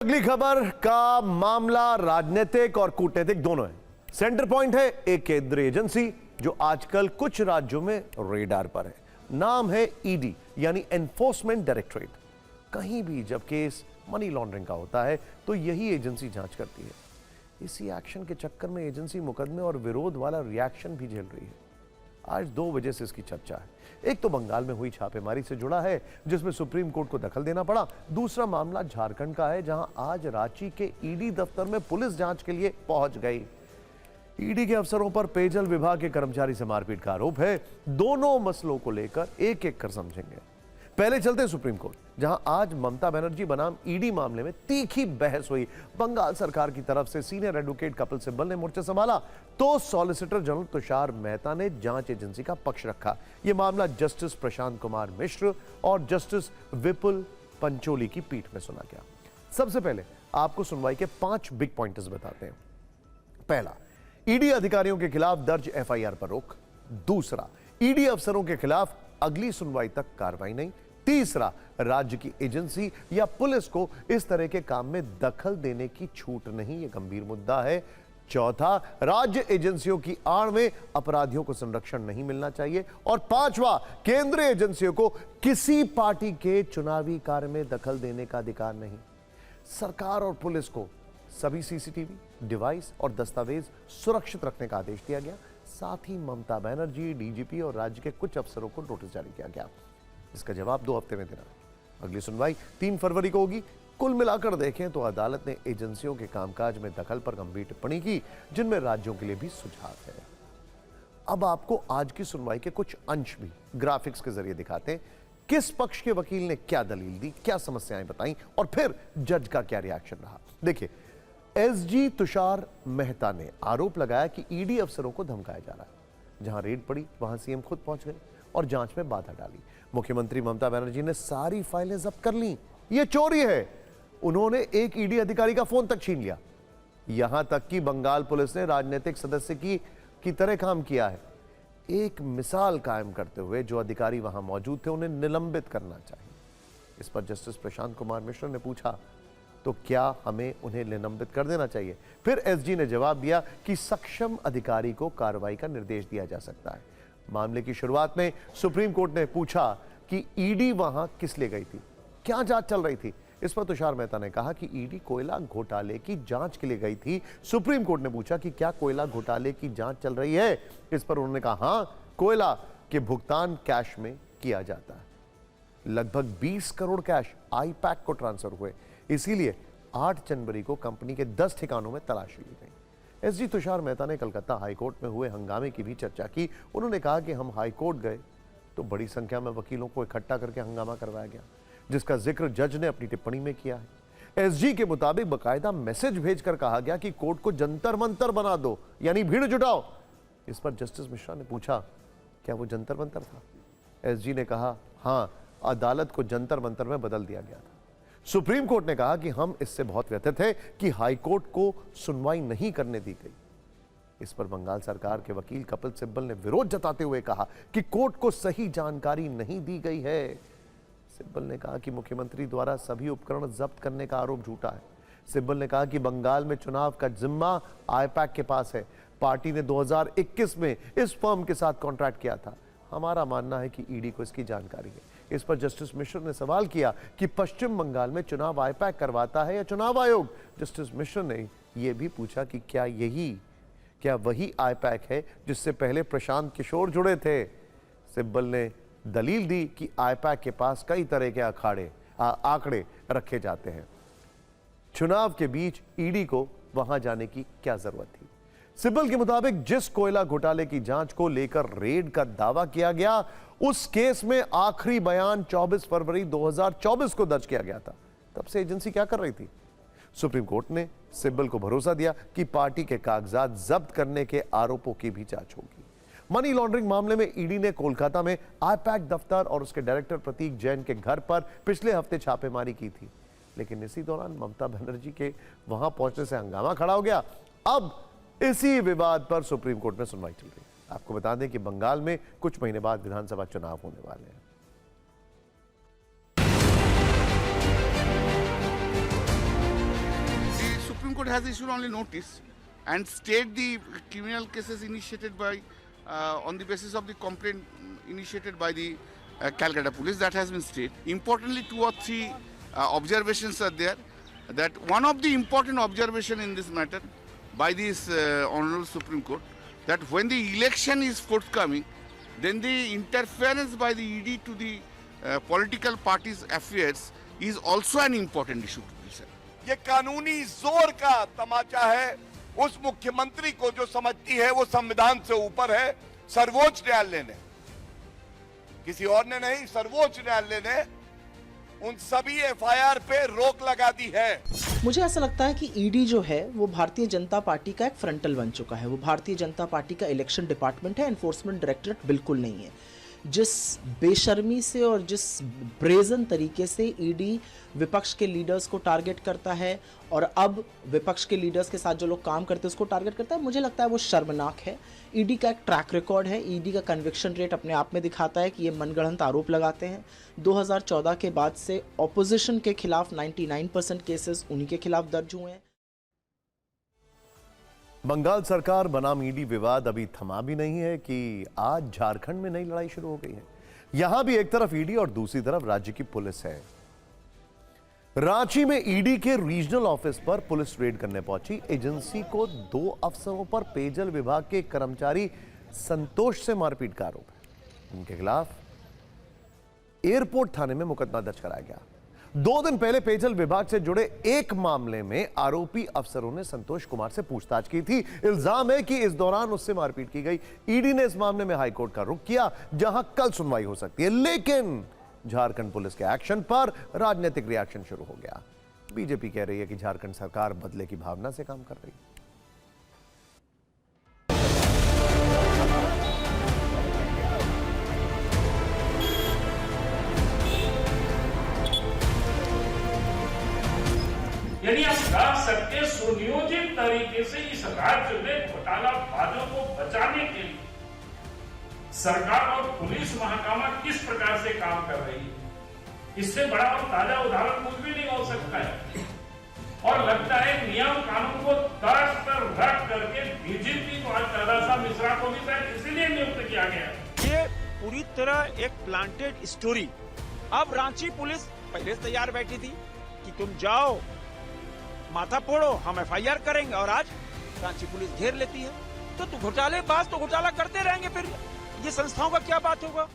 अगली खबर का मामला राजनीतिक और कूटनीतिक दोनों है। सेंटर पॉइंट है एक केंद्रीय एजेंसी जो आजकल कुछ राज्यों में रेडार पर है। नाम है ईडी यानी एनफोर्समेंट डायरेक्टरेट। कहीं भी जब केस मनी लॉन्ड्रिंग का होता है तो यही एजेंसी जांच करती है। इसी एक्शन के चक्कर में एजेंसी मुकदमे और विरोध वाला रिएक्शन भी झेल रही है। आज 2 वजह से इसकी चर्चा है। एक तो बंगाल में हुई छापेमारी से जुड़ा है जिसमें सुप्रीम कोर्ट को दखल देना पड़ा। दूसरा मामला झारखंड का है जहां आज रांची के ईडी दफ्तर में पुलिस जांच के लिए पहुंच गई। ईडी के अफसरों पर पेयजल विभाग के कर्मचारी से मारपीट का आरोप है। दोनों मसलों को लेकर एक एक कर समझेंगे। पहले चलते सुप्रीम कोर्ट जहां आज ममता बनर्जी बनाम ईडी मामले में तीखी बहस हुई। बंगाल सरकार की तरफ से सीनियर एडवोकेट कपिल सिब्बल ने मोर्चा संभाला तो सॉलिसिटर जनरल तुषार मेहता ने जांच एजेंसी का पक्ष रखा। यह मामला जस्टिस प्रशांत कुमार मिश्र और जस्टिस विपुल पंचोली की पीठ में सुना गया। सबसे पहले आपको सुनवाई के 5 बिग पॉइंटर्स बताते हैं। पहला, ईडी अधिकारियों के खिलाफ दर्ज एफआईआर पर रोक। दूसरा, ईडी अफसरों के खिलाफ अगली सुनवाई तक कार्रवाई नहीं। तीसरा, राज्य की एजेंसी या पुलिस को इस तरह के काम में दखल देने की छूट नहीं। यह गंभीर मुद्दा है। चौथा, राज्य एजेंसियों की आड़ में अपराधियों को संरक्षण नहीं मिलना चाहिए। और पांचवा, केंद्रीय एजेंसियों को किसी पार्टी के चुनावी कार्य में दखल देने का अधिकार नहीं। सरकार और पुलिस को सभी सीसीटीवी डिवाइस और दस्तावेज सुरक्षित रखने का आदेश दिया गया। साथ ही ममता बनर्जी, डीजीपी और राज्य के कुछ अफसरों को नोटिस जारी किया गया। इसका जवाब 2 हफ्ते में देना। अगली सुनवाई 3 फरवरी को होगी। कुल मिलाकर देखें तो अदालत ने एजेंसियों के कामकाज में दखल पर गंभीर टिप्पणी की जिनमें राज्यों के लिए भी सुझाव है। अब आपको आज की सुनवाई के कुछ अंश भी ग्राफिक्स के जरिए दिखाते हैं। किस पक्ष के वकील ने क्या दलील दी, क्या समस्याएं बताई और फिर जज का क्या रिएक्शन रहा। देखिए, एसजी तुषार मेहता ने आरोप लगाया कि ईडी अफसरों को धमकाया जा रहा है। जहां रेड पड़ी वहां सीएम खुद पहुंच गए और जांच में बाधा डाली। मुख्यमंत्री ममता बनर्जी ने सारी फाइलें जब्त कर ली। यह चोरी है। उन्होंने एक ईडी अधिकारी का फोन तक छीन लिया। यहां तक कि बंगाल पुलिस ने राजनीतिक सदस्य की तरह काम किया है। एक मिसाल कायम करते हुए जो अधिकारी वहां मौजूद थे उन्हें निलंबित करना चाहिए। इस पर जस्टिस प्रशांत कुमार मिश्र ने पूछा तो क्या हमें उन्हें निलंबित कर देना चाहिए। फिर एसजी ने जवाब दिया कि सक्षम अधिकारी को कार्रवाई का निर्देश दिया जा सकता है। मामले की शुरुआत में सुप्रीम कोर्ट ने पूछा कि ईडी वहां किस लिए गई थी, क्या जांच चल रही थी। इस पर तुषार मेहता ने कहा कि ईडी कोयला घोटाले की जांच के लिए गई थी। सुप्रीम कोर्ट ने पूछा कि क्या कोयला घोटाले की जांच चल रही है। इस पर उन्होंने कहा हां, कोयला के भुगतान कैश में किया जाता है। लगभग 20 करोड़ कैश आईपैक को ट्रांसफर हुए। इसीलिए 8 जनवरी को कंपनी के 10 ठिकानों में तलाशी ली गई। एसजी तुषार मेहता ने कलकत्ता हाईकोर्ट में हुए हंगामे की भी चर्चा की। उन्होंने कहा कि हम हाईकोर्ट गए तो बड़ी संख्या में वकीलों को इकट्ठा करके हंगामा करवाया गया, जिसका जिक्र जज ने अपनी टिप्पणी में किया है। एसजी के मुताबिक बकायदा मैसेज भेजकर कहा गया कि कोर्ट को जंतर मंतर बना दो, यानी भीड़ जुटाओ। इस पर जस्टिस मिश्रा ने पूछा क्या वो जंतर मंतर था। एसजी ने कहा हां, अदालत को जंतर मंतर में बदल दिया गया था। सुप्रीम कोर्ट ने कहा कि हम इससे बहुत व्यथित हैं कि हाईकोर्ट को सुनवाई नहीं करने दी गई। इस पर बंगाल सरकार के वकील कपिल सिब्बल ने विरोध जताते हुए कहा कि कोर्ट को सही जानकारी नहीं दी गई है। सिब्बल ने कहा कि मुख्यमंत्री द्वारा सभी उपकरण जब्त करने का आरोप झूठा है। सिब्बल ने कहा कि बंगाल में चुनाव का जिम्मा आईपैक के पास है। पार्टी ने 2021 में इस फर्म के साथ कॉन्ट्रैक्ट किया था। हमारा मानना है कि ईडी को इसकी जानकारी है। इस पर जस्टिस मिश्र ने सवाल किया कि पश्चिम बंगाल में चुनाव आईपैक करवाता है या चुनाव आयोग। जस्टिस मिश्र ने यह भी पूछा कि क्या वही आईपैक है जिससे पहले प्रशांत किशोर जुड़े थे। सिब्बल ने दलील दी कि आईपैक के पास कई तरह के आंकड़े रखे जाते हैं। चुनाव के बीच ईडी को वहां जाने की क्या जरूरत थी। सिब्बल के मुताबिक जिस कोयला घोटाले की जांच को लेकर रेड का दावा किया गया उस केस में आखिरी बयान 24 फरवरी 2024 को दर्ज किया गया था। तब से एजेंसी क्या कर रही थी। सुप्रीम कोर्ट ने सिब्बल को भरोसा दिया कि पार्टी के कागजात जब्त करने के आरोपों की भी जांच होगी। मनी लॉन्ड्रिंग मामले में ईडी ने कोलकाता में आईपैक दफ्तर और उसके डायरेक्टर प्रतीक जैन के घर पर पिछले हफ्ते छापेमारी की थी। लेकिन इसी दौरान ममता बनर्जी के वहां पहुंचने से हंगामा खड़ा हो गया। अब इसी विवाद पर सुप्रीम कोर्ट में सुनवाई चल रही है। आपको बता दें कि बंगाल में कुछ महीने बाद विधानसभा चुनाव होने वाले हैं। has issued only notice and stayed the criminal cases initiated by on the basis of the complaint initiated by the Calcutta police. That has been stayed. Importantly, 2 or 3 observations are there. That one of the important observation in this matter by this Honorable Supreme Court, that when the election is forthcoming, then the interference by the ED to the political parties' affairs is also an important issue to be said. ये कानूनी जोर का तमाचा है उस मुख्यमंत्री को जो समझती है वो संविधान से ऊपर है। सर्वोच्च न्यायालय ने, किसी और ने नहीं, सर्वोच्च न्यायालय ने उन सभी एफआईआर पे रोक लगा दी है। मुझे ऐसा लगता है कि ईडी जो है वो भारतीय जनता पार्टी का एक फ्रंटल बन चुका है। वो भारतीय जनता पार्टी का इलेक्शन डिपार्टमेंट है, एनफोर्समेंट डायरेक्टोरेट बिल्कुल नहीं है। जिस बेशर्मी से और जिस ब्रेजन तरीके से ईडी विपक्ष के लीडर्स को टारगेट करता है और अब विपक्ष के लीडर्स के साथ जो लोग काम करते हैं उसको टारगेट करता है, मुझे लगता है वो शर्मनाक है। ईडी का एक ट्रैक रिकॉर्ड है, ईडी का कन्विक्शन रेट अपने आप में दिखाता है कि ये मनगढ़ंत आरोप लगाते हैं। 2014 के बाद से ऑपोजिशन के खिलाफ 99% केसेस उन्हीं के खिलाफ दर्ज हुए हैं। बंगाल सरकार बनाम ईडी विवाद अभी थमा भी नहीं है कि आज झारखंड में नई लड़ाई शुरू हो गई है। यहां भी एक तरफ ईडी और दूसरी तरफ राज्य की पुलिस है। रांची में ईडी के रीजनल ऑफिस पर पुलिस रेड करने पहुंची। एजेंसी को 2 अफसरों पर पेयजल विभाग के कर्मचारी संतोष से मारपीट का आरोप है। उनके खिलाफ एयरपोर्ट थाने में मुकदमा दर्ज कराया गया। 2 दिन पहले पेयजल विभाग से जुड़े एक मामले में आरोपी अफसरों ने संतोष कुमार से पूछताछ की थी। इल्जाम है कि इस दौरान उससे मारपीट की गई। ईडी ने इस मामले में हाईकोर्ट का रुख किया, जहां कल सुनवाई हो सकती है। लेकिन झारखंड पुलिस के एक्शन पर राजनीतिक रिएक्शन शुरू हो गया। बीजेपी कह रही है कि झारखंड सरकार बदले की भावना से काम कर रही है। यानी आप कह सकते सुनियोजित तरीके से इस राज्य में घोटालाबाजों को बचाने के लिए सरकार और पुलिस महकमा किस प्रकार से काम कर रही है, इससे बड़ा और ताजा उदाहरण कुछ भी नहीं हो सकता है। और लगता है नियम कानून को तर्ज पर रख करके डीजीपी को आज दादा मिश्रा को भी शायद इसीलिए नियुक्त किया गया। ये पूरी तरह एक प्लांटेड स्टोरी। अब रांची पुलिस पहले से तैयार बैठी थी कि तुम जाओ माथा फोड़ो, हम एफआईआर करेंगे, और आज रांची पुलिस घेर लेती है। तो घोटालेबाज तो घोटाला करते रहेंगे, फिर ये संस्थाओं का क्या बात होगा।